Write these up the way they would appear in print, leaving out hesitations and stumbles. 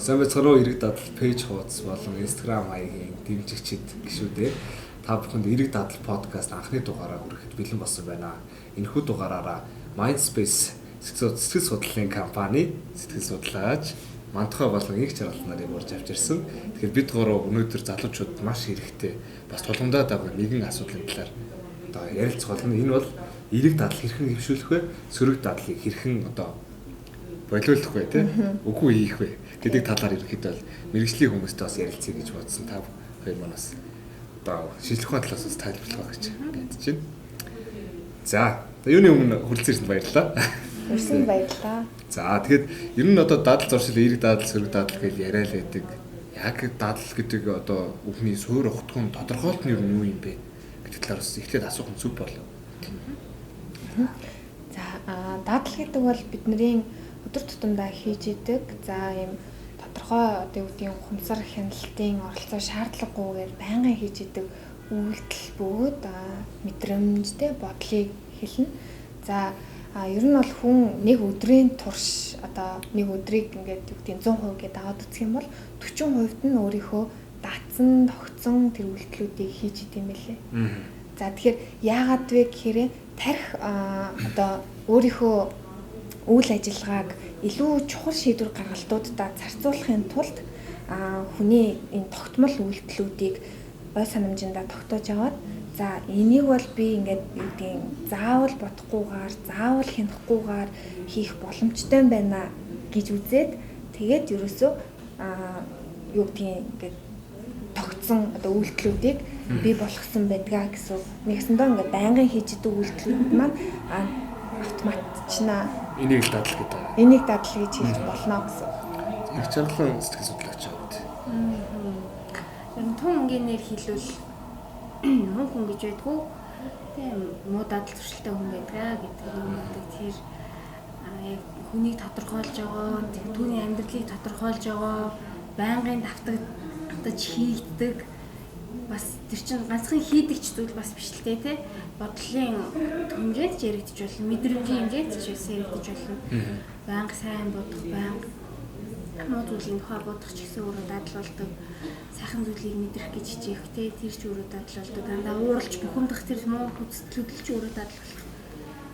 Сайн байцгаараа эрэг дадал пэйж хуудас болон Instagram хаягийн дэмжигчид гişүүдээ та бүхэнд эрэг дадал подкаст анхны дугаараа хүрэхэд бэлэн болсон байна. Энэхүү дугаараараа Mindspace сэтгэл судлалын компани сэтгэл судлаач Мантухай болон их жаргалт нарыг урьж авч ирсэн. Тэгэхээр бид гурав өнөөдөр залуучууд маш хэрэгтэй бас тулгамдаа дагах нэгэн асуудлын талаар одоо ярилцах болно. Энэ бол эрэг дадал хэрхэн хөвшүүлэх вэ? Сөрөг дадлыг хэрхэн одоо болиулах вэ те? Үгүй хийх вэ гэдэг талаар ерөнхийдөө мэрэгжлийн хүмүүстэй бас ярилцъя гэж бодсон. Та хоёр манаас одоо шийдлэх талаас бас тайлбарлах гэж бодож байна. За, юуны өмнө хүрэлцээрсэнд баярлалаа. Өрсөн баярлалаа. За, тэгэхэд ер нь одоо дадал зуршил, эрэг дадал, сөрөг дадал гэж яриа л байдаг. Яг дадал гэдэг одоо бүхний суур ухтгын тодорхойлт нь юу юм бэ гэдэг талаар бас эхлээд асуух нь зүг болов. За, дадал гэдэг бол бидний өдөр тутамдаа хийж идэг. За, ийм тодорхой одоо юу гэдгийг хумсар хяналтын оролцоо шаардлагагүйгээр байнгын хийж идэг үйлдэл бөгөөд мэдрэмжтэй бодлыг хэлнэ. За, ер нь бол хүн нэг өдрийн турш одоо нэг өдрийг ингээд юу гэдгийг 100% гэдээ аваад үзэх юм бол 40% нь өөрийнхөө датсан, тогтсон тэр үйлдэлүүдийг хийж идэв юм билээ. За, тэгэхээр яагаад вэ гэхээр тарих одоо өөрийнхөө үйл ажиллагааг илүү чухал шийдвэр гаргалтуудад зарцуулахын тулд хүний энэ тогтмол үйлдэлүүдийг ой санамжиндаа тогтоож аваад за энийг бол би ингээд юу гэдгийг заавал бодохгүйгээр заавал хянахгүйгээр хийх боломжтой байна гэж үзээд тэгээд ерөөсөө юу гэдгийг ингээд тогтсон одоо үйлдэлүүдийг бий болгосон байдгаа гэсэн. Нэгсэндээ ингээд байнгын хийж идэг үйлдэлүүд маань автоматчнаа энийг л дадал гэдэг. Энийг дадал гэж хэлж болно гэсэн. Их жаргалан сэтгэл судлаач аваад. Ер нь тун ингээр хэлвэл хүн гэж байдгүй. Тийм муу дадал зуршилтай хүн байдгаа гэдэг юм байдаг. Тэр яг хүнийг тодорхойлж байгаа, түүний амьдралыг тодорхойлж байгаа, байнгын давтагдаж хийгддэг. Бас тэр чинь ганцхан хийдэг ч зүйл бас биш л те. Бодлын хэмжээнд ч яригдчих болно, мэдрэмжийн хэмжээнд ч яригдчих болно. Байнга сайн бодох, байнга муу зүйлийн тухай бодох ч гэсэн өөрөө дадал болдог. Сайхан зүйлийг мэдрэх гэж хичээх те, тэр ч өөрөө дадал болдог. Дандаа ууралж бухимдах тэр муу хүсэлтүүд ч өөрөө дадал болох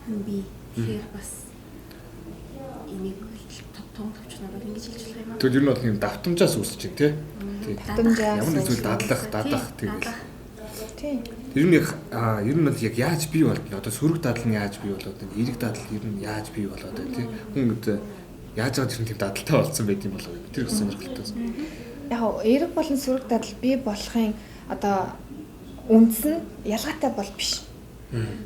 юм би. Тэгэхээр бас энийг том төвчнөр бол ингэж хэлж болох юм аа. Тэгвэл ер нь бол юм давтамжаас үүсэж байна те. Давтамжаас ямар нэг зүйл дадах тэгэл. Тийм. Ер нь бол яг яаж бий болдно? Одоо сөрөг дадал нь яаж бий болоод байна? Эрэг дадал ер нь яаж бий болоод байна те? Хүн одоо яаж байгаа тийм дадалтай болсон байт юм болов? Тэр их сонирхолтой. Яг эрэг болон сөрөг дадал бий болохын одоо үндэс нь ялгаатай бол биш.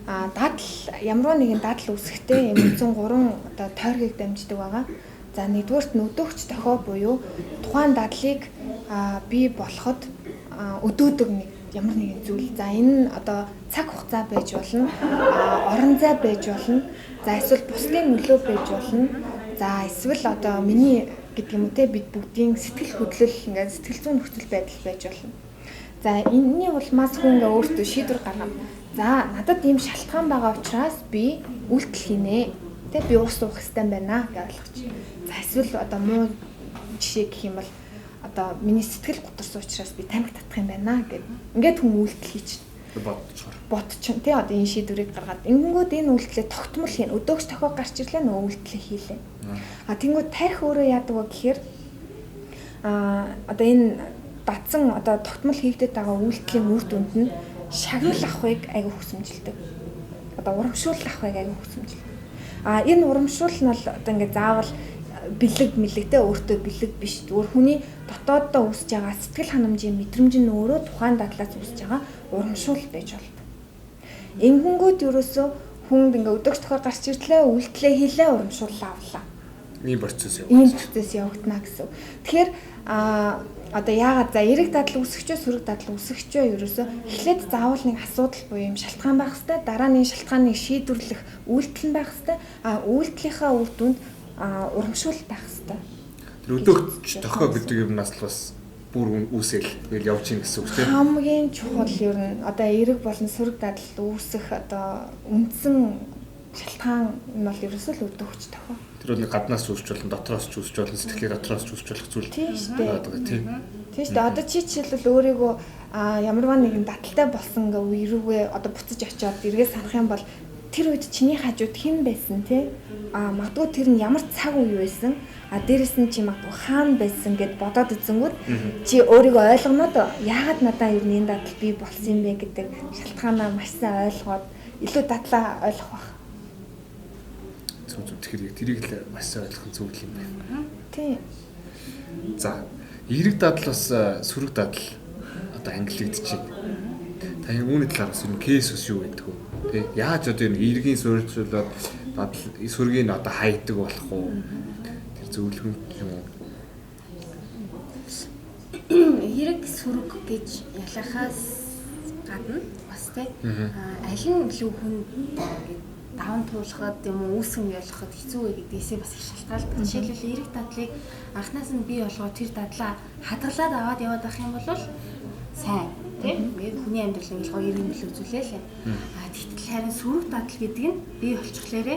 Дадал ямар нэгэн дадал үүсэхдээ юм 103 одоо тойргийг дамждаг байгаа. За нэгдүгээрт нь өдөөгч дохио буюу тухайн дадлыг бий болоход өдөөдөг нэг ямар нэгэн зүйл. За энэ одоо цаг хугацаа байж болно, орон зай байж болно, за эсвэл бусдын нөлөө байж болно. За эсвэл одоо миний гэдэг юм үү те бид бүгдийн сэтгэл хөдлөл ингээд сэтгэл зүйн нөхцөл байдал байж болно. За энэний улмаас хүн ингээ өөртөө шийдвэр гаргав. За надад ийм шалтгаан байгаа учраас би үйлдэл хийнэ. Тэ би уус уух хэрэгтэй байна гэж ойлгож. За эсвэл одоо муу жишээ гэх юм бол одоо миний сэтгэл гутарсан учраас би тамхи татах юм байна гэд. Ингээд хүн үйлдэл хийж бодчихно. Тэ одоо энэ шийдвэрийг гаргаад ингэнгүүт энэ үйлдэлээ тогтмол хийн. Өдөөгч тохиог гарч ирлээ нөгөө үйлдэлээ хийлээ. Тэнгүүд тарих өөрөө яадаг вэ гэхээр одоо энэ датсан одоо тогтмол хийгдэт байгаа үйлдэлийн үр дүнд нь шагнал авахыг аягүй хүсэмжилдэг. Одоо урамшуул авахыг аягүй хүсэмжилдэг. Энэ урамшуул нь бол одоо ингээд заавал бэлэг мэлэгтэй өөртөө бэлэг биш. Зүгээр хүний дотооддоо үүсэж байгаа сэтгэл ханамжийн мэдрэмж нь өөрөө тухайн дадлаас үүсэж байгаа урамшуул байж болдог. Ингэнгүүт ерөөсөө хүнд ингээд өдөөгч тохиол гарч ирлээ, үйлдэлээ хийлээ, урамшууллаа авлаа. Ийм процесс явагдана гэсэн. Тэгэхээр одоо яагаад за эрэг дадал үүсгэж, сөрөг дадал үүсгэж ерөөсөө эхлээд заавал нэг асуудал буюу юм шалтгаан байх хэвээр, дараа нь шалтгааныг шийдвэрлэх үйлдэл нь байх хэвээр, үйлдэлийнхаа үр дүнд урамшуул байх хэвээр. Тэр өдөөгч тохио гэдэг юмнаас л бас бүр үүсэл тэгэл явж ийн гэсэн үг тийм. Хамгийн чухал ер нь одоо эрэг болон сөрөг дадал үүсэх одоо үндсэн шалтгаан нь бол ерөөсөө л өдөө хүч тохоо. Тэр бол нэг гаднаас үүсч болно, дотроос ч үүсч болно, сэтгэлийн дотроос ч үүсч болох зүйл. Тийм шүү дээ. Тийм. Тийм шүү дээ. Одоо чи жишээлбэл өөрийгөө ямарваа нэгэн даталтай болсон гээ үерүүгээ одоо буцаж очиод эргээ санах юм бол тэр үед чиний хажууд хэн байсан те? Магадгүй тэр нь ямар цаг үе байсан? Дээрэс нь чи магадгүй хаана байсан гэд бодоод үзэнгүүт чи өөрийгөө ойлгоноод яагаад надаа ер нь энэ датал бий болсон юм бэ гэдэг шалтгаанаа маш сайн ойлгоод илүү дадлаа ойлгох байх. Тэгэхээр тэрийг л маш сайн ойлгох зүйл юм байна. Тийм. За, эерэг дадал бас сөрөг дадал одоо ангиллагдчихэв. Та үүний талаар бас энэ кейс ус юу гэдэг вэ? Тэ яаж одоо энэ эергийн суурьжуулаад дадал сөргийг одоо хайдаг болох уу? Тэр зөвлөгөө юм уу? Хэрэг сөрөг гэж ялахаас гадна бас тэ аль нь илүү хүн даван туулахад юм уу үүсгэн ялахад хэцүү вэ гэдгээсээ бас их шалтгаалдаг. Жишээлбэл эерэг дадлыг анхнаас нь бий болгоод тэр дадлаа хадгалаад аваад яваад байх юм бол сайн тийм ингээд хүний амьдрал ингээд гоё иргэнэл үзүүлээ л юм. Тэгтэл харин сөрөг дадал гэдэг нь бий болчихлоорэ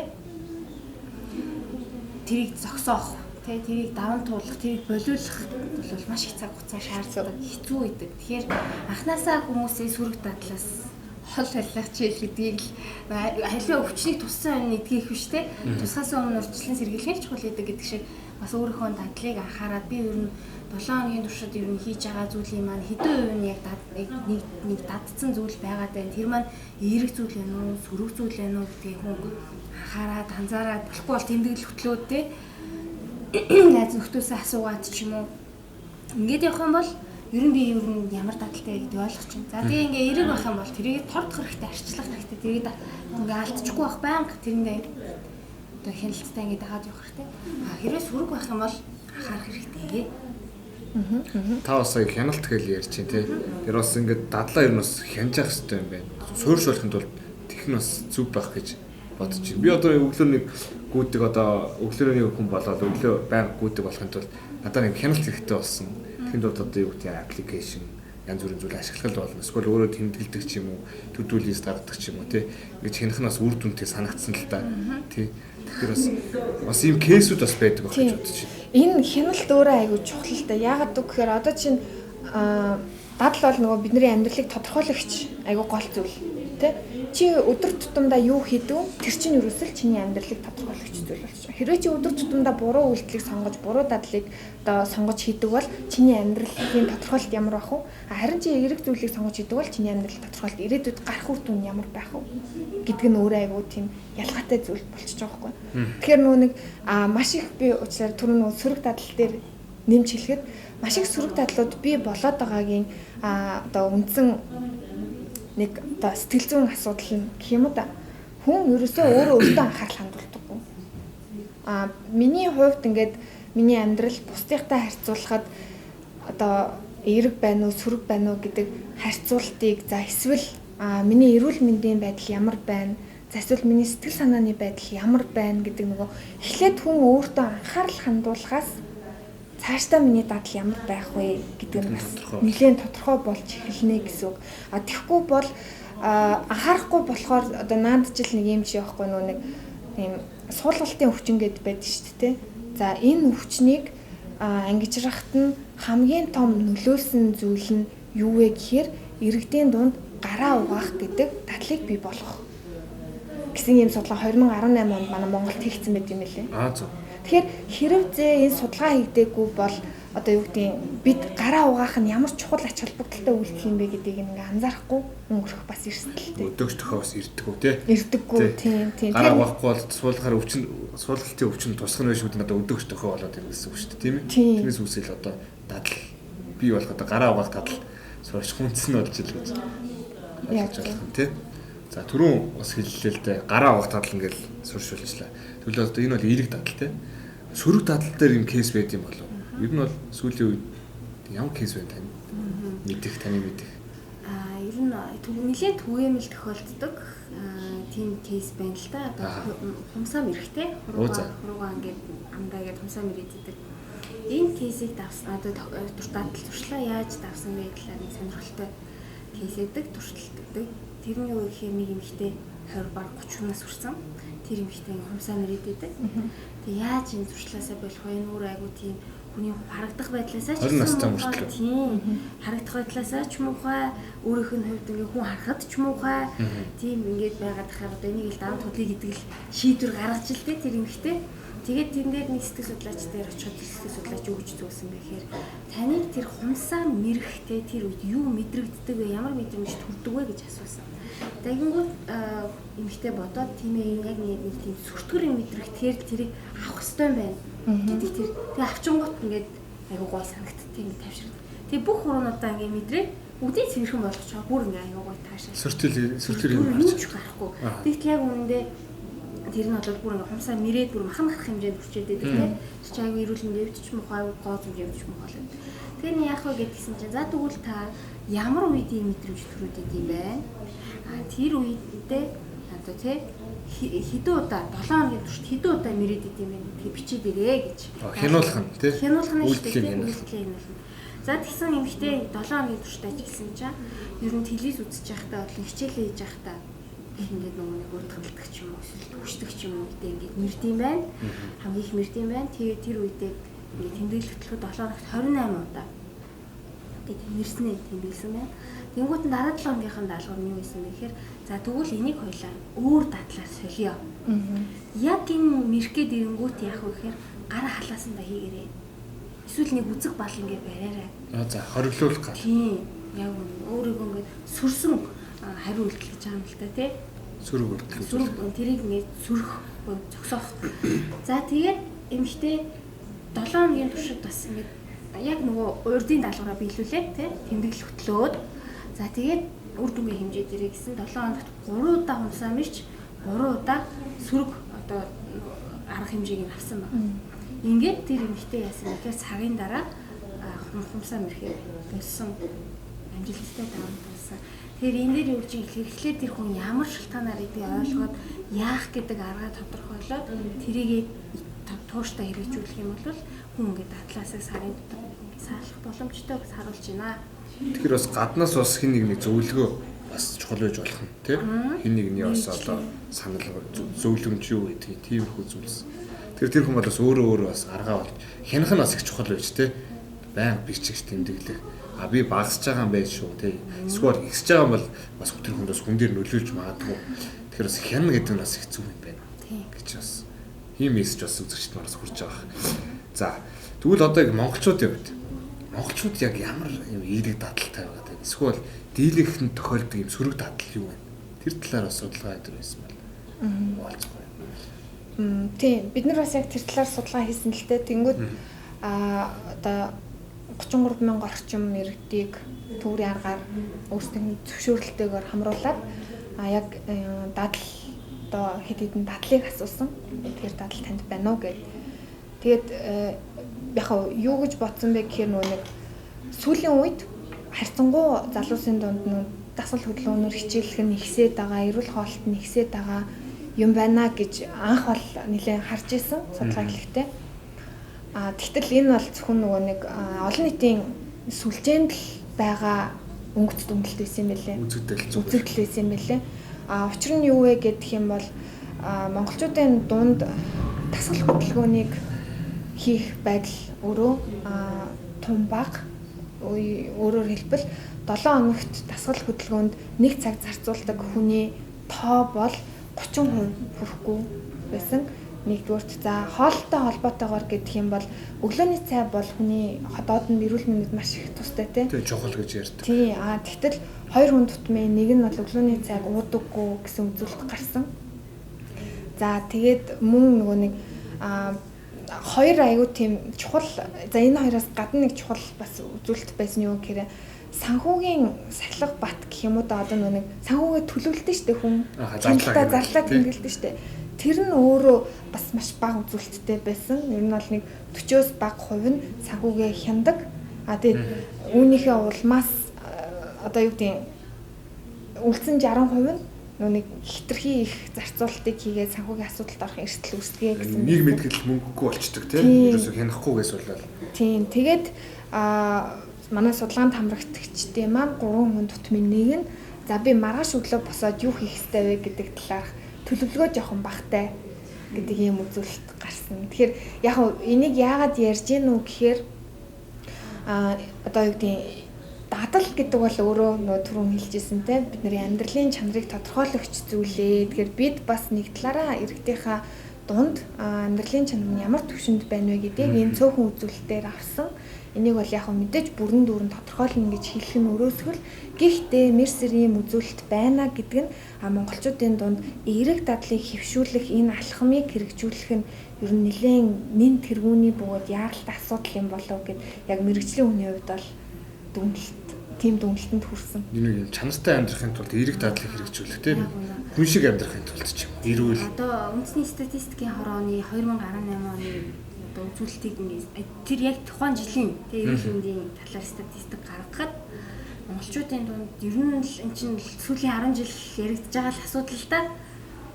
тэрийг зогсоох тийм тэрийг даван туулах тэрийг болиулах бол маш их цаг хугацаа шаарддаг хэцүү үйдэг. Тэгэхээр анхнаасаа хүмүүсээ сөрөг дадлаас хол халиач гэдгийг л халиваа өвчнийг туссан юм нэгдгийх биш те тусгаас өмнө урьдчилан сэргийлэх чухал гэдэг шиг бас өөрийнхөө дадлыг анхаарад би ер нь 7 хоногийн туршид ер нь хийж байгаа зүйлийн маань хэдэн хувь нь яг нэг дадсан зүйл байгаад байна. Тэр маань эерэг зүйл байна уу, сөрөг зүйл байна уу гэдгийг хүн анхаарад анзаараад болохгүй бол тэмдэглэл хөтлөөд те найз нөхдөсөө асуугаад ч юм уу ингээд явах юм бол ер нь би ямар дадалтай гэдгийг ойлгох чинь. За тэгээ ингээ эерэг байх юм бол тэрийг тордох хэрэгтэй, арчлах хэрэгтэй. Тэрийг ингээ алдчихгүй байх байнга тэрэндээ одоо хяналттай ингээ дагаад явах хэрэгтэй. Хэрвээ сөрөг байх юм бол анхаарах хэрэгтэй. Та бас яг хяналт гэж ярьж чинь тий. Тэр бас ингээд дадлаа ер нь бас хянжих хэрэгтэй юм байна. Суурьшуулахын тулд тех нь бас зүг байх гэж бодож байна. Би одоо өглөө нэг гүйдэг одоо өглөөний хүн болоод өглөө байнга гүйдэг болохын тулд надад нэг хяналт хэрэгтэй болсон. Тэнд одоо юу гэдэг аппликейшн янз бүрийн зүйл ашиглах болно. Эсвэл өөрөө тэмдэглэдэг ч юм уу, to-do list гаргадаг ч юм уу тий. Ингэж хянахнаас үр дүнтэй санагдсан л та. Тий. Тэгэхээр бас ийм кейсүүд бас байдаг байх гэж бодож байна. Энэ хяналт өөрөө айгүй чухал л да. Яагаад гэвэл одоо чинь дадал бол нөгөө бидний амьдралыг тодорхойлогч айгүй гол зүйл тий. Чи өдөр тутамдаа юу хийдэг тэр чинь ерөөсөл чиний амьдралыг тодорхойлогч зүйл болж байна. Хэрвээ чи өдөр тутамдаа буруу үйлдэлийг сонгож, буруу дадлыг одоо сонгож хийдэг бол чиний амьдралын тодорхойлолт ямар байх вэ? Харин чи эерэг зүйлийг сонгож хийдэг бол чиний амьдрал тодорхойлолт ирээдүйд гарах үр дүн ямар байх вэ гэдг нь өөрөө айгүй тийм ялгаатай зүйл болчихж байгаа байхгүй. Тэгэхээр нөгөө нэг маш их би уучлаарай түрүү нөгөө сөрөг дадал дээр нэмж хэлэхэд маш их сөрөг дадлууд би болоод байгаагийн одоо үндсэн нэг одоо сэтгэл зүйн асуудал нь гэх юм уу да. Хүн ерөөсөө өөрөө өөртөө анхаарал хандуулдаггүй. Миний хувьд ингээд миний амьдрал бусдынхтай харьцуулахад одоо эерэг байна уу, сөрөг байна уу гэдэг харьцуултыг за эсвэл миний эрүүл мэндийн байдал ямар байна, за эсвэл миний сэтгэл санааны байдал ямар байна гэдэг нөгөө эхлээд хүн өөртөө анхаарал хандуулахаас цаашдаа миний дадал ямар байх вэ гэдэг нь бас нэлээд тодорхой болж эхэлнэ гэсэн үг. Тэгэхгүй бол анхаарахгүй болохоор одоо наадчил нэг юм шиг байхгүй нөгөө нэг тийм суулгалтын өвчин гэд байдаг шүү дээ. За энэ өвчнийг ангижрахт нь хамгийн том нөлөөлсөн зүйл нь юу вэ гэхээр иргэдийн дунд гараа угаах гэдэг дадлыг бий болгох гэсэн юм судалгаа 2018 онд манай Монголд хийгдсэн байт юм лээ. Зөв. Тэгэхээр хэрэг зээ энэ судалгаа хийгдээгүй бол одоо юу гэдгийг бид гараа угаах нь ямар чухал ач холбогдолтой үйлдэл юм бэ гэдгийг ингээ анзаарахгүй өнгөрөх бас эрсдэлтэй. Өдөгч тохиос ирдэггүй тий. Ирдэггүй тийм. Гараа угаахгүй бол суулгалтын өвчин тусах нь шүү дээ надад өдөгч тохио болоод ирнэ гэсэн үг шүү дээ тийм ээ. Тэрнээс үсэл одоо дадал бий болох одоо гараа угаах дадал сурч хүнцэн болж ил гэж ойлгож байна тий. За түрүүн бас хэллээ л дээ гараа угаах дадал ингээл суршуулжлаа. Тэгвэл одоо энэ бол эерэг дадал тий. Сөрөг дадал дээр юм кейс байд юм болов. Ер нь бол сүүлийн үед ямар кейс байна тань? Таны мэдих. Ер нь нэлээд түгээмэл тохиолддог тийм кейс байна л да. Одоо хумсаа мэрхтэй хуруугаа ингээд амдаа гээд хумсаа мэрэгддэг. Энэ кейсийг одоо дадал туршлаа яаж давсан вэ гэхлээр нэг сонирхолтой кейс эдэг туршилтдаг. Тэрний үеийн нэг эмэгтэй 20 баг 30 хүнээс хүрсэн. тэр эмэгтэй хумсаа мэрэгдэдэг. Тэгээ яаж энэ зуршлаасаа болох вэ? Энэ өөр айгуу тийм хүний харагдах байдлаасаа ч тийм харагдах байдлаасаа ч муухай, өөрийнх нь хувьд ингээ хүн харахад ч муухай. Тийм ингээд байгаад тахаар одоо энийг л даван тудлыг гэдэг л шийдвэр гаргаж л тэр эмэгтэй. Тэгээд тэн дээр нэг сэтгэл судлаач дээр очиход сэтгэл судлаач юу гэж зөөсөн бэ гэхээр таныг тэр хумсаа мэрэхтэй тэр үед юу мэдрэгддэг вэ? Ямар мэдрэмж төрдөг вэ гэж асуусан. Тэгэнгүүт эмэгтэй бодоод тийм ээ яг нэг тийм сүртгэр юм мэдрэгдэхээр тэрийг авах хэрэгтэй юм байна. гэдэг тэр авчингууд ингээд аягүй гой санагдтiin тавьширд. Тэгээ бүх хуруунуудаа ингээд мэдрээ бүгдийг цэвэрхэн болгочихоо бүр ингээд аягүй гой таашаа. Сүртэр юм гарч гарахгүй. Тэгтэл яг үүндээ тэр нь бол бүр ингээд хумсаа мэрээд бүр махан гарах хэмжээнд хүрчээд байдаг тийм. Тэр чинь аягүй эрүүл мэнд өвдөж мухай гооз өвдөж мухай л. Тэгээ нь яах вэ гэдгийгсэн чинь за тэгвэл та ямар үед ийм мэдрэмж төрөөд идэв юм бэ? Тэр үедээ одоо тий хэдэн удаа 7 хоногийн туршид хэдэн удаа мэрээд идэв юм бэ гэдгийг бичээд ирээ гэж. Хянуулах нь тий. Үйлдэлийн хянуулах. За тэгсэн эмэгтэй 7 хоногийн туршид ажилласан чинь ер нь телевиз үзэж байхдаа бодлон хичээлээ хийж байхдаа ингээд нэг урдгалдаг ч юм уу эсвэл хүчдэг ч юм уу гэдэг ингээд мэрдэм байна. Хамгийн их мэрдэм байна. Тэгээ тэр үедээ ингээд тэмдэглэл хөтлөхөд 7 хоногт 28 удаа гэдэг мэрснээ тэмдэглэсэн байна. Тэнгүүт нь дараа 7 хоногийнхаа даалгавар нь юу байсан бэ гэхээр за тэгвэл энийг хоёлаа өөр дадлаар солио. Яг энэ мэркэд ирэнгүүт яах вэ гэхээр гараа халаасандаа хийгээрэй. Эсвэл нэг үзэг бал ингээд бариарай. За хориглуулах гал. Тийм. Яг өөрийгөө ингээд сүрсэн хариу үйлдэл гэж байгаа юм л та тий. Сүрэг үйлдэл. Сүрэг тэрийг ингээд сүрэх зогсоох. За тэгээд эмэгтэй 7 хоногийн туршид бас ингээд яг нөгөө урдын даалгавраа биелүүлээ тий. Тэмдэглэл хөтлөөд за тэгээд үр дүнгийн хэмжээ дээрээ гэсэн 7 хоногт 3 удаа хумсаа мэрч 3 удаа сүрэг одоо арга хэмжээг нь авсан байна. Ингээд тэр эмэгтэй яасан гэхээр цагийн дараа хумсаа мэрхээ болсон амжилттай даван тулсан. Тэгэхээр энэ дээр юу гэж ихлээр тэр хүн ямар шалтгаанаар идэх ойлгоод яах гэдэг аргаа тодорхойлоод тэрийг тууштай хэрэгжүүлэх юм бол хүн ингээд дадлаасаа сарын саалах боломжтой гэж харуулж байна. Тэгэхээр бас гаднаас бас хин нэг зөвлөгөө бас чухал байж болох нь тий. Хин нэгний бас одоо санал зөвлөмж юу гэдгийг тиймэрхүү зүйлс. Тэр хүн бол бас өөрөө бас аргаа бол хянах нь бас их чухал байж тий. Баян бичигч тэмдэглэх. Би багасж байгаа юм байж шүү тий. Эсвэл ихсэж байгаа юм бол бас тэр хүнд бас хүн дээр нөлөөлж магадгүй. Тэгэхээр бас хяна гэдэг нь бас их зүг юм байна. Гэж бас ийм мессеж бас үзэгчд мараас хүрч байгаа. За тэгвэл одоо яг монголчуудын хувьд монголчууд яг ямар юм эерэг дадалтай байгаа гэдэг. Эсвэл дийлэнхэнд тохиолдог юм сөрөг дадал юу вэ? Тэр талаар бас судалгаа хийдэг байсан байна. Болцгоо. Тийм бид нар бас яг тэр талаар судалгаа хийсэн л дээ. Тэнгүүд одоо 33,000 орчим иргэдийг төврийн аргаар өөрсдийн зөвшөөрлөлтөөр хамруулад яг дадал одоо хэд хэдэн дадлыг асуусан. Тэгэхээр дадал танд байна уу гэд. Тэгээд яг юу гэж бодсон бэ гэхээр нэг сүүлийн үед харьцангуй залуусын дунд нь дасгал хөдөлгөөнөөр хичээллэх нь ихсээд байгаа, эрүүл хоолт нь ихсээд байгаа юм байна гэж анх бол нэлээд харж исэн судалгаа хийхдээ. Тэгтэл энэ бол зөвхөн нөгөө нэг олон нийтийн сүлжээнд л байгаа өнгөц дүнэлт байсан юм билээ. Үзэгдэл байсан юм билээ. Учир нь юу вэ гэдэг юм бол монголчуудын дунд дасгал хөдөлгөөнийг хийх байдал өөрөө тун бага. Өөрөөр хэлбэл 7 хоногт дасгал хөдөлгөөнд 1 цаг зарцуулдаг хүний тоо бол 30% хүрэхгүй байсан. Нэгдүгürt за хоолтой холбоотойгоор гэдэг юм бол өглөөний цай бол хүний ходоод нь эрүүл мэндэд маш их тустай тий. Тэгээ чухал гэж ярьдаг. Тий тэгтэл 2 хүн тутмын нэг нь бол өглөөний цайг уудаггүй гэсэн үзүүлэлт гарсан. За тэгээд мөн нөгөө нэг хоёр аягүй тийм чухал за энэ хоёроос гадна нэг чухал бас үзүүлэлт байсан юу гэхээр санхүүгийн сахилга бат гэх юм уу да одоо нэг санхүүгээ төлөвлөлтөө штэ хүн зарлаа тэмдэглэдэг штэ. Тэр нь өөрөө бас маш бага үзүүлэлттэй байсан. Ер нь бол нэг 40-оос бага хувь нь санхүүгээ хяндаг. Тэгээд үүнийхээ улмаас одоо юу гэдэг үлдсэн 60% нь нэг хитрхи их зарцуулалтыг хийгээд санхүүгийн асуудалд орох эрсдэл үүсгэе гэсэн. Нэг мэдгэл мөнгөгүй болчдөг тийм. Ерөөсөө хянахгүйгээс болоод. Тийм. Тэгээд манай судалгаанд хамрагдагчдын маань 3 хүн тутмын нэг нь за би маргааш өглөө босоод юу хийх ёстой вэ гэдэг талаарх төлөвлөгөө жоохон багтай гэдэг ийм үзүүлэлт гарсан. Тэгэхээр яг энийг яагаад ярьж гин үү гэхээр одоо юу гэдэг дадал гэдэг бол өөрөө нөө түрүүн хэлжсэн те бидний амьдралын чанарыг тодорхойлогч зүйлээ. Тэгэхээр бид бас нэг талаараа иргэдийнхаа дунд амьдралын чанар нь ямар түвшинд байна вэ гэдгийг энэ цөөхөн үзүүлэлтээр авсан. Энийг бол яг мэдээж бүрэн дүүрэн тодорхойлно гэж хэлэх нь өрөөсгөл. Гэхдээ Мерсерийн үзүүлэлт байна гэдэг нь монголчуудын дунд эерэг дадлыг хэвшүүлэх энэ алхмыг хэрэгжүүлэх нь ер нь нэлээд нэн тэргүүний бөгөөд яаралтай асуудал юм болов гэд яг мэрэгжлийн хүний хувьд бол тийм дүнлэлтэнд хүрсэн. Энэ чанартай амьдрахын тулд эерэг дадлыг хэрэгжүүлэх тийм хүн шиг амьдрахын тулд ч юм. Эрүүл. Одоо үндэсний статистикийн хорооны 2018 оны одоо үзүүлэлтийг тэр яг тухайн жилийн эрүүл мэндийн талаар статистик гаргахад монголчуудын дунд ер нь л эн чинь сүүлийн 10 жил яригдж байгаа л асуудал л да.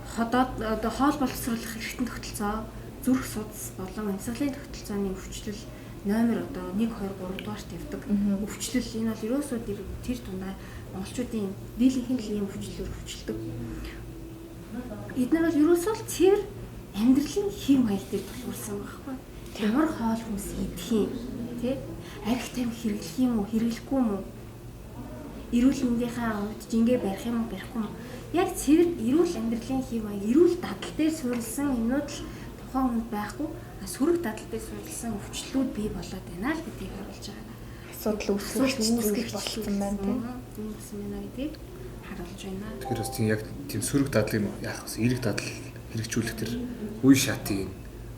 Ходоод одоо хоол боловсруулах эрхтэн тогтолцоо, зүрх судас болон амьсгалын тогтолцооны өвчлөл номер одоо 1 2 3 дугаарт явдаг. Өвчлөл энэ бол ерөөсөө тэр дундаа монголчуудын дийлэнх нь ийм өвчлөлөөр өвчлөдөг. Эдгээр бол ерөөсөө л цэвэр амьдралын хэв маяг дээр тулгуурсан байхгүй. Ямар хоол хүнс идэх юм тий? Арх тамхи хэрэглэх юм уу, хэрэглэхгүй юм уу? Эрүүл мэндийнхаа хувьд жингээ барих юм уу, барихгүй юм уу? Яг цэвэр эрүүл амьдралын хэв маяг, эрүүл дадал дээр суурилсан юмнууд л тухайн хүнд байхгүй. Сүрэг дадал дээр суурилсан өвчлөлүүд бий болоод байна л гэдгийг харуулж байгаа. Асуудал үүсгэж болсон байна тийм. Тийм болсон байна гэдгийг харуулж байна. Тэгэхээр бас тийм яг тийм сүрэг дадлыг яах вэ? Эерэг дадал хэрэгжүүлэх тэр үе шатыг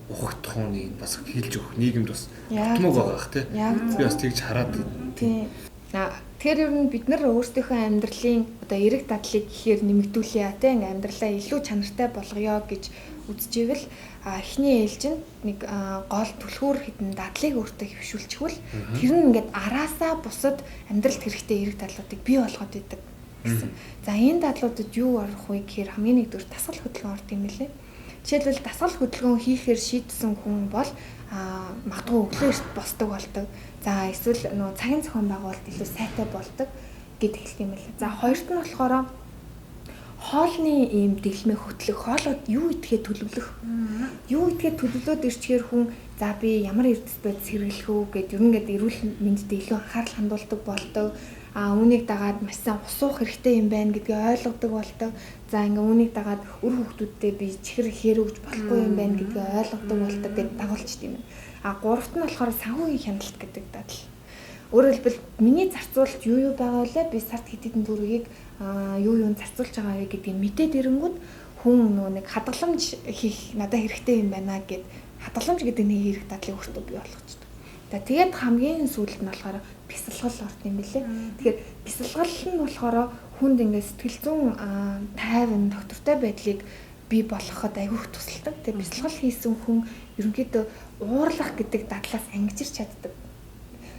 ухах тухайны бас хэлж өгөх нийгэмд бас тутмаг байгаа бах тий. Би бас тэгж хараад тийм. Тэгэхээр ер нь бид нар өөрсдийнхөө амьдралын одоо эерэг дадлыг гэхээр нэмэгдүүлээ тий. Ингээ амьдралаа илүү чанартай болгоё гэж үзчихвэл эхний ээлжинд нэг гол түлхүүр хідэн дадлыг өөртөө хөвшүүлчихвэл тэр нь ингээд араасаа бусад амьдралд хэрэгтэй эерэг дадлуудыг бий болгоод идэг гэсэн. За энэ дадлуудад юу орох вэ гэхээр хамгийн нэгдүгээр дасгал хөдөлгөөн ордог юм лээ. Жишээлбэл дасгал хөдөлгөөн хийхээр шийдсэн хүн бол магадгүй өглөө эрт босдог болдог. За эсвэл нөгөө цагийн зохион байгуулалт илүү сайтай болдог гэдэг хэлт юм лээ. За хоёрт нь болохоор хоолны ийм дэглэмээ хөтлөх, хоолоод юу идэхээ төлөвлөх. Юу идэхээ төлөвлөөд ирчихээр хүн за би ямар эрдэс байд сэргэлэх үү гэд ер нь гээд эрүүл мэндэд илүү анхаарал хандуулдаг болдог. Үүнийг дагаад маш сайн ус уух хэрэгтэй юм байна гэдгийг ойлгодог болдог. За ингээ үүнийг дагаад үр хүүхдүүдтэй би чихэр хэрүүж болохгүй юм байна гэдгийг ойлгодог болдог гэд дагуулчт юм. Гуравт нь болохоор санхүүгийн хяналт гэдэг дадал. Өөрөөр хэлбэл миний зарцуулалт юу байгаа вэ? Би сард хэд хэдэн төгрөгийг юу зарцуулж байгаа вэ гэдгийг мэдээд ирэнгүүт хүн нөгөө нэг хадгаламж хийх надад хэрэгтэй юм байна гэд хадгаламж гэдэг нэг хэрэг дадлыг өөртөө бий болгочтой. Тэгээд хамгийн сүүлд нь болохоор бясалгал орд юм билээ. Тэгэхээр бясалгал нь болохоор хүнд ингээд сэтгэл зүйн тайван доктортой байдлыг бий болгоход аягүй тусалдаг. Тэгээд бясалгал хийсэн хүн ерөнхийдөө уурлах гэдэг дадлаас ангижирч чаддаг.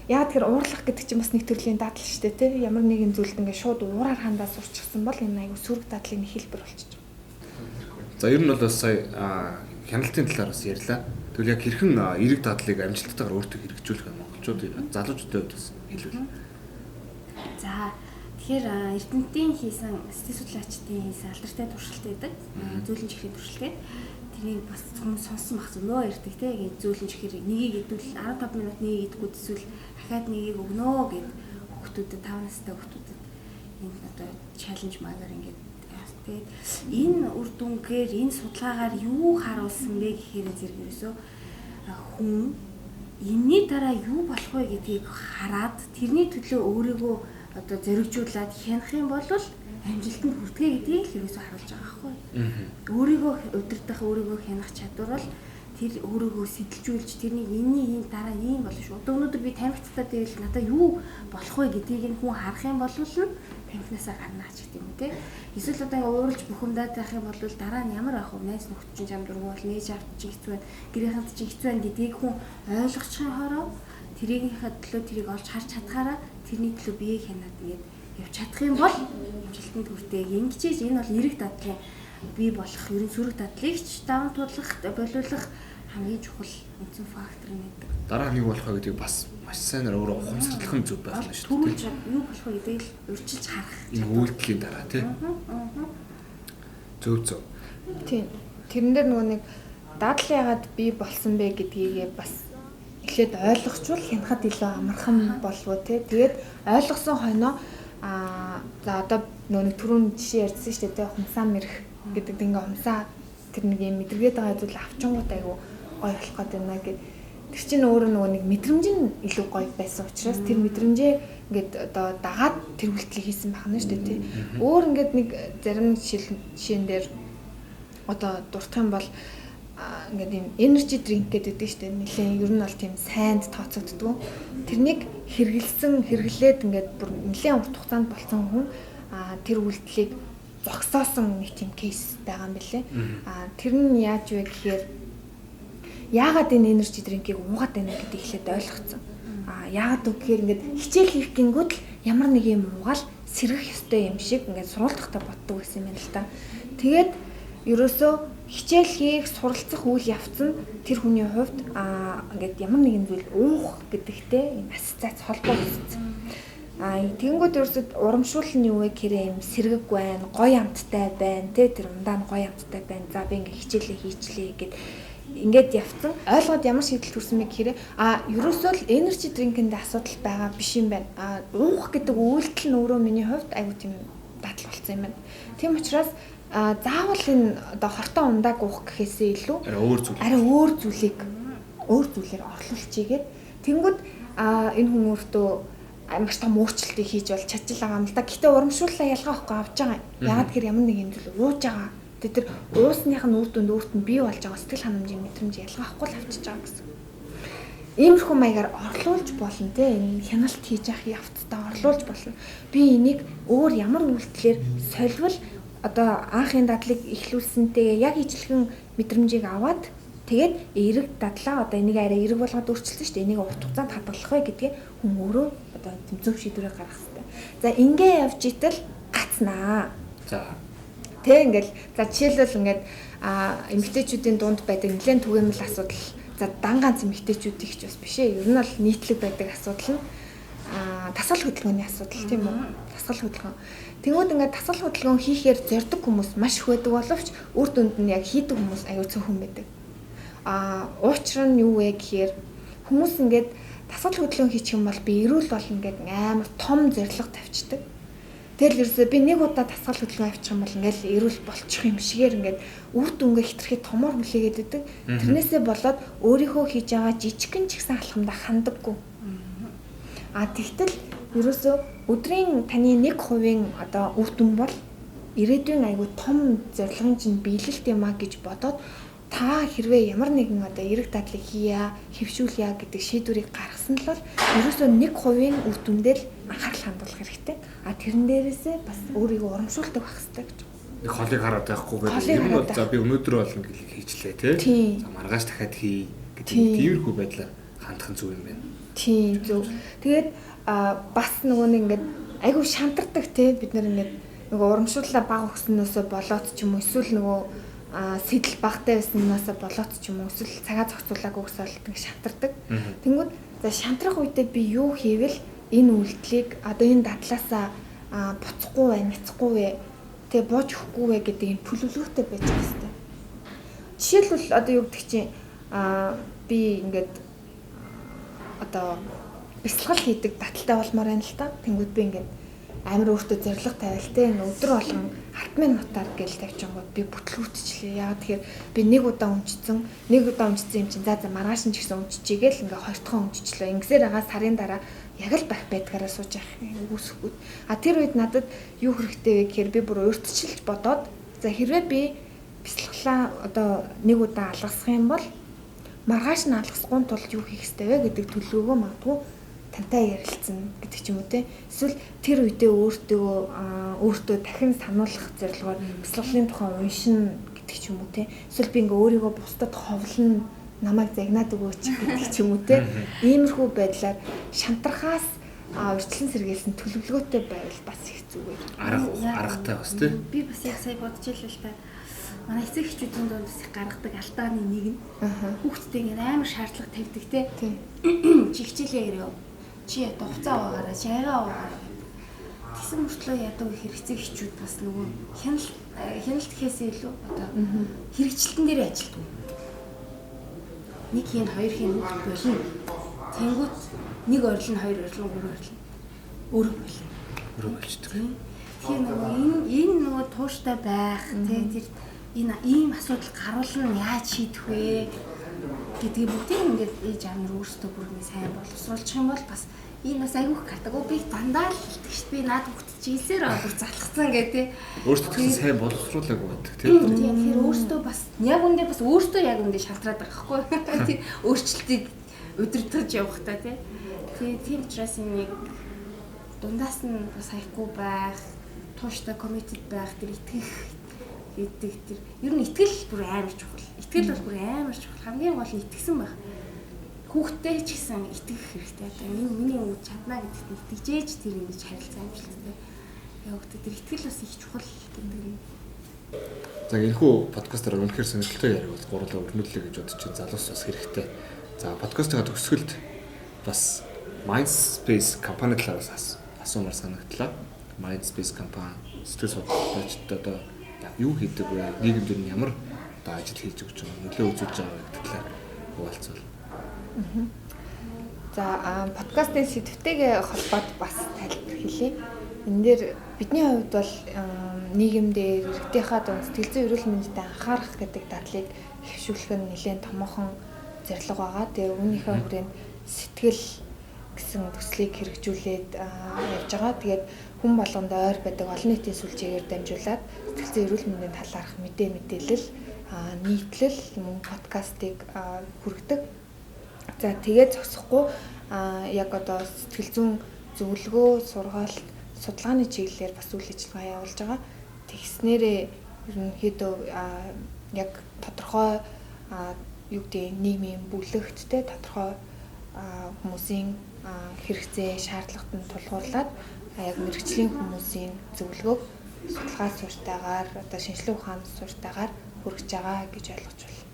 Яг тэр уурлах гэдэг чинь бас нэг төрлийн дадал шүү дээ тий. Ямар нэгэн зүйлд ингээд шууд уураар хандаа сурчихсан бол энэ аягүй сүрэг дадлын хэлбэр болчих. За ер нь бол бас сая хяналтын талаар бас ярьлаа. Тэгвэл яг хэрхэн эерэг дадлыг амжилттайгаар өөртөө хэрэгжүүлэх нь монголчууд залуучуудын хувьд бас хэлвэл. За тэгэхээр Эрдэнэтийн хийсэн сэтгэл судлаачдын хийсэн алдартай туршилт байдаг. Зөөлөн чихрийн туршилт. Тэрийг бас хүмүүс сонсон бах зөнөө ярьдаг тийм зөөлөн чихэр нэгийг идвэл 15 минут нэгийг идэхгүй эсвэл дахиад нэгийг өгнөө гэд хүүхдүүдэд 5 настай хүүхдүүдэд энэ одоо чаленж маягаар ингээд тэгээд энэ үр дүнгээр энэ судалгаагаар юу харуулсан бэ гэхээр зэрэг ерөөсөө хүн энэний дараа юу болох вэ гэдгийг хараад тэрний төлөө өөрийгөө одоо зоригжуулаад хянах юм бол амжилтанд хүрдэгэ гэдгийг л ерөөсөө харуулж байгаа байхгүй. Өөрийгөө удирдах, өөрийгөө хянах чадвар бол тэр өөрийгөө сэтэлжүүлж тэрнийг энэ дараа ийм болно шүү. Одоо өнөөдөр би тамхицтай дээр надад юу болох вэ гэдгийг нь хүн харах юм бол тамхинасаа гарна ч гэдэг юм те. Эсвэл одоо ингээ ууралж бухимдаад байх юм бол дараа нь ямар ах вэ? Найз нөхд чинь чам дургуул, нээж авч чинь хэцүү байна, гэрийнхэнд чинь хэцүү байна гэдгийг хүн ойлгочихын хороо тэрийнхээ төлөө тэрийг олж харж чадхаараа тэрний төлөө биеийг хянаад ингээд явж чадах юм бол амжилтанд хүрдэг. Ингэжээж энэ бол эерэг дадлын бий болох, ерөн сүрэг дадлыг ч даван туулах, болиулах хамгийн чухал үндсэн фактор нэгдэг. Дараа нь юу болох вэ гэдгийг бас маш сайнаар өөрөө ухамсарлах нь зөв байх нь шүү дээ. Түрүүлж юу болох вэ гэдгийг л урьдчилж харах. Энэ үйлдэлийн дараа тий. Зөв. Тийм. Тэрэн дээр нөгөө нэг дадал яагаад бий болсон бэ гэдгийг бас эхлээд ойлгочвол хянахад илүү амархан болов те. Тэгээд ойлгосон хойноо за одоо нөгөө түрүүн жишээ ярьсан шүү дээ. Хумсаа мэрх гэдэг ингээ хумсаа тэр нэг юм мэдргээд байгаа зүйл авчингууд айгу гоё болох гэдэг байна гэд. Тэр чинь өөрөө нөгөө нэг мэдрэмж нь илүү гоё байсан учраас тэр мэдрэмжээ ингээд одоо дагаад тэр үйлдэлийг хийсэн байх нь шүү дээ тий. Өөр ингээд нэг зарим жишээн дээр одоо дуртах юм бол ингээд юм energy drink гэдэг шүү дээ. Нилээн ер нь бол тийм сайнд тооцогддог. Тэрнийг хэрэглээд ингээд бүр нилээн урт хугацаанд болсон хүн тэр үйлдэлийг зогсоосон нэг тийм кейс байгаа юм билэ. Тэр нь яаж вэ гэхээр яагаад энэ energy drink-ийг уугаад байна гэдгийг эхлээд ойлгоцсон. Яагаад вэ гэхээр ингээд хичээл хийх гингүүд л ямар нэг юм уугаал сэргэх ёстой юм шиг ингээд суралцахтаа боддог гэсэн юм байна л та. Тэгээд ерөөсөө хичээл хийх, суралцах үйл явц нь тэр хүний хувьд ингээд ямар нэгэн зүйл уух гэдэгтэй юм ассоциац холбоо үүссэн. Тэгэнгүүт ерөөсөө урамшуул нь юу вэ гэхээр юм сэргэг байна, гоё амттай байна, тэр ундаа нь гоё амттай байна. За би ингээд хичээлээ хийчлээ гэд ингээд явцсан. Ойлгоод ямар шийдэл төрсөн бэ гэхээр ерөөсөө л energy drink-ийн асуудал байгаа биш юм байна. Уух гэдэг үйлдэл нь өөрөө миний хувьд айгу тийм дадал болсон юм байна. Тийм учраас заавал энэ одоо хортой ундааг уух гэхээсээ илүү арай өөр зүйлээр орлуулчихгээд тэнгүүд энэ хүн өөртөө маш том өөрчлөлтийг хийж бол чадчих байгаа юм л да. Гэтэ урамшууллаа ялгаа авахгүй авч байгаа. Яагаад гэхээр ямар нэг юм зүйл ууж байгаа. Тэр уусных нь үр дүнд өөрт нь бий болж байгаа сэтгэл ханамжийн мэдрэмж ялгаа авахгүй л авчиж байгаа гэсэн. Иймэрхүү маягаар орлуулж болно те. Энэ хяналт хийж явах явцдаа орлуулж болно. Би энийг өөр ямар үйлдэлээр соливол одоо анхын дадлыг эхлүүлсэнтэйгээ яг ижлэгэн мэдрэмжийг аваад тэгээд эерэг дадлаа одоо энийг арай эерэг болгоод өөрчилсөн шүү дээ. Энийг урт хугацаанд хадгалах вэ гэдгээ хүн өөрөө одоо тэмцээн шийдвэрээ гаргах хэрэгтэй. За ингээ явж итэл гацнаа. За тэг ингээл за жишээлбэл ингээд эмэгтэйчүүдийн дунд байдаг нэлээд түгээмэл асуудал. За дан ганц эмэгтэйчүүдийн ч бас биш ээ. Ер нь бол нийтлэг байдаг асуудал нь тасгал хөдөлгөөний асуудал тийм үү? Тасгал хөдөлгөөн. Тэнгүүд ингээд тасгал хөдөлгөөн хийхээр зорддог хүмүүс маш их байдаг боловч үр дүнд нь яг хийдэг хүмүүс аюул цөөхөн байдаг. Учир нь юу вэ гэхээр хүмүүс ингээд тасгал хөдөлгөөн хийчих юм бол би эрүүл болно гэдэг амар том зорилго тавьчихдаг. Тэгэл ерөөсөө би нэг удаа тасгал хөдөлгөөн авчих юм бол ингээд эрүүл болчих юм шигээр ингээд үр дүнгээ хитрхи томор хүлээгээд идэг. Тэрнээсээ болоод өөрийнхөө хийж байгаа жижигхэн ч ихсэн алхамдаа хандаггүй. Тэгтэл ерөөсөө өдрийн таны 1% одоо үр дүн бол ирээдүйн айгүй том зорилгын чинь биелэлт юм а гэж бодоод та хэрвээ ямар нэгэн одоо эерэг дадлыг хийя, хэвшүүлье гэдэг шийдвэрийг гаргасан л бол ерөөсөө 1% үр дүндээ л анхаарал хандуулах хэрэгтэй. Тэрэн дээрээсээ бас өөрийгөө урамшуулдаг байх хэрэгтэй гэж. Нэг холыг хараад байхгүйгээр юм бол за би өнөөдөр болно гэж хийчлээ тий. За маргааш дахиад хий гэдэг тиймэрхүү байдлаар хандах нь зөв юм байна. Тийм зөв. Тэгээд бас нөгөө нэг ингээд айгүй шантардаг те бид нар ингээд нөгөө урамшууллаа баг өгснөөсөө болоод ч юм уу эсвэл нөгөө сэтэл багтай байснаас болоод ч юм уу эсвэл цагаа зохицуулаагүй гэсэн шантардаг. Тэнгүүд за шантрах үедээ би юу хийвэл энэ үйлдэлийг одоо энэ дадлаасаа буцахгүй бай, няцахгүй вэ, тэг бууж өгөхгүй вэ гэдэг энэ төлөвлөгөөтэй байж байгаа хэрэгтэй. Жишээлбэл одоо юу гэдэг чинь би ингээд одоо бясалгал хийдэг даталтай болмоор байна л та. Тэнгүүд би ингээд амар өөртөө зориг тавиал те өдөр болгон хатмын нутаар гээл тавьчихгоо би бүтлгүүтчлээ. Яагаад тэгэхээр би нэг удаа өмчсөн юм чинь за маргааш нь ч гэсэн өмччихгээл ингээ хоёр дахь өмччлээ. Ингэсээр байгаа сарын дараа яг л байх байдгаараа сууж явах үүсэхгүй. Тэр үед надад юу хэрэгтэй вэ гэхээр би бүр өөртчилж бодоод за хэрвээ би бясалгалаа одоо нэг удаа алгасах юм бол маргааш нь алгасгүй тулд юу хийх ёстой вэ гэдэг төлөвлөгөө магадгүй тантай ярилцсан гэдэг ч юм уу те. Эсвэл тэр үедээ өөртөө дахин сануулгах зорилгоор бясалгалын тухай уншина гэдэг ч юм уу те. Эсвэл би ингээ өөрийгөө бусдад ховлно, намайг загнаад өгөөч гэдэг ч юм уу те. Иймэрхүү байдлаар шантрахаас урьдчилан сэргийлсэн төлөвлөгөөтэй байвал бас их зүгээр. Аргатай бас те. Би бас яг сая бодож илээ л та. Манай эцэг эхчүүдийн донд бас их гаргадаг алдааны нэг нь хүүхдтэй ингээ амар шаардлага тавьдаг те. Чи хичээлээ ирээ. Чи одоо хуцаа уугаараа, чайгаа уугаараа. тэгсэн мөртлөө ядуу хэрэгцээ хичүүд бас нөгөө хяналт гэхээсээ илүү одоо хэрэгжилтэн дээр ажилтдаг. Нэг хийн хоёр хийн болно. Тэнгүүт нэг орилно, хоёр орилно, гурван орилно. Өөрөө болно. Өөрөө болчдөг. Тэгэхээр нөгөө энэ нөгөө тууштай байх тий тэр энэ ийм асуудал гаруулна яаж шийдэх вэ гэдгийг бүгдийг ингээд ээж аав нар өөрсдөө бүр ингэ сайн боловсруулчих юм бол бас энэ бас айгүйх гардаг. Би дандаа л хэлдэг шүү дээ. Наад хүүхд чи хэлсээр бүр залхацсан гэ тий. Өөрсдөө гэсэн сайн боловсруулаагүй байдаг тий. Тэгэхээр өөрсдөө бас яг үндэ бас өөртөө яг үндэ шалтраад байгаа байхгүй тий. Өөрчлөлтийг өдөртөж явах та тий. Тийм учраас энийг дундаас нь бас хаяхгүй байх, тууштай committed байх, тэр итгэх гэдэг тэр ер нь итгэл бүр амар чухал. Итгэл бол бүр амар чухал. Хамгийн гол нь итгэсэн байх. Хүүхдтэй ч гэсэн итгэх хэрэгтэй. Одоо энэ миний үүд чадна гэдэгт итгэжээж тэр ингэж харилцаа амжилттай явагддаг. Тэр итгэл бас их чухал гэдэг юм. За энэхүү подкастаар үнэхээр сонирхолтой яриаг бол гурлаа өрнүүлээ гэж бодож чинь залуус бас хэрэгтэй. За подкастын төгсгөлд бас Mindspace компани талаас асуумаар санагдлаа. Mindspace компани сэтгэл судлаачид одоо юу хийдэг вэ? Нийгэмд нь ямар одоо ажил хийж өгч байгаа, нөлөө үзүүлж байгаа гэдэг талаар хуваалцвал. За подкастын сэдвтэйгээ холбоод бас тайлбар хэлье. Энэ дээр бидний хувьд бол нийгэмдээ иргэдийнхаа дунд сэтгэл зүйн эрүүл мэндэд анхаарах гэдэг дадлыг хэвшүүлэх нь нэлээд томоохон зорилго байгаа. Тэгээ үүнийхээ хүрээнд сэтгэл гэсэн төслийг хэрэгжүүлээд явж байгаа. Тэгээд хүн болгонд ойр байдаг олон нийтийн сүлжээгээр дамжуулаад сэтгэл зүйн эрүүл мэндийн талаарх мэдээлэл нийтлэл мөн подкастыг хүргэдэг. За тэгээд зогсохгүй яг одоо сэтгэл зүйн зөвлөгөө, сургаалт, судалгааны чиглэлээр бас үйл ажиллагаа явуулж байгаа. Тэгснээрээ ерөнхийдөө яг тодорхой юу гэдэг нийгмийн бүлэгттэй тодорхой хүмүүсийн хэрэгцээ, шаардлагатанд тулгуурлаад яг мэрэгжлийн хүмүүсийн зөвлөгөөг судалгаа суурьтайгаар одоо шинжилгээ ухааны суурьтайгаар хүргэж байгаа гэж ойлгож байна.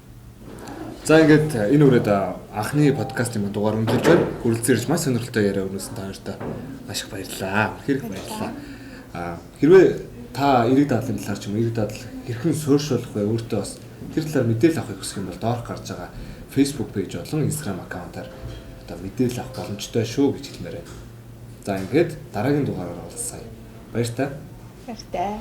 За ингээд энэ үрээд анхны подкастын дугаар өндөрлж байна. Хүрэлцээрч маш сонирхолтой яриа өгнөсөн та хоёртаа маш их баярлалаа. Хэрэг баярлалаа. Хэрвээ та эрэг дадлын талаар ч юм эрэг дадал хэрхэн суурьшуулах вэ? Өөртөө бас тэр талаар мэдээлэл авахыг хүсэх юм бол доорх гарч байгаа Facebook пэйж болон Instagram аккаунтаар одоо мэдээлэл авах боломжтой шүү гэж хэлмээр байна. За ингээд дараагийн дугаараар уулзъя. Баяр та. Баяртай.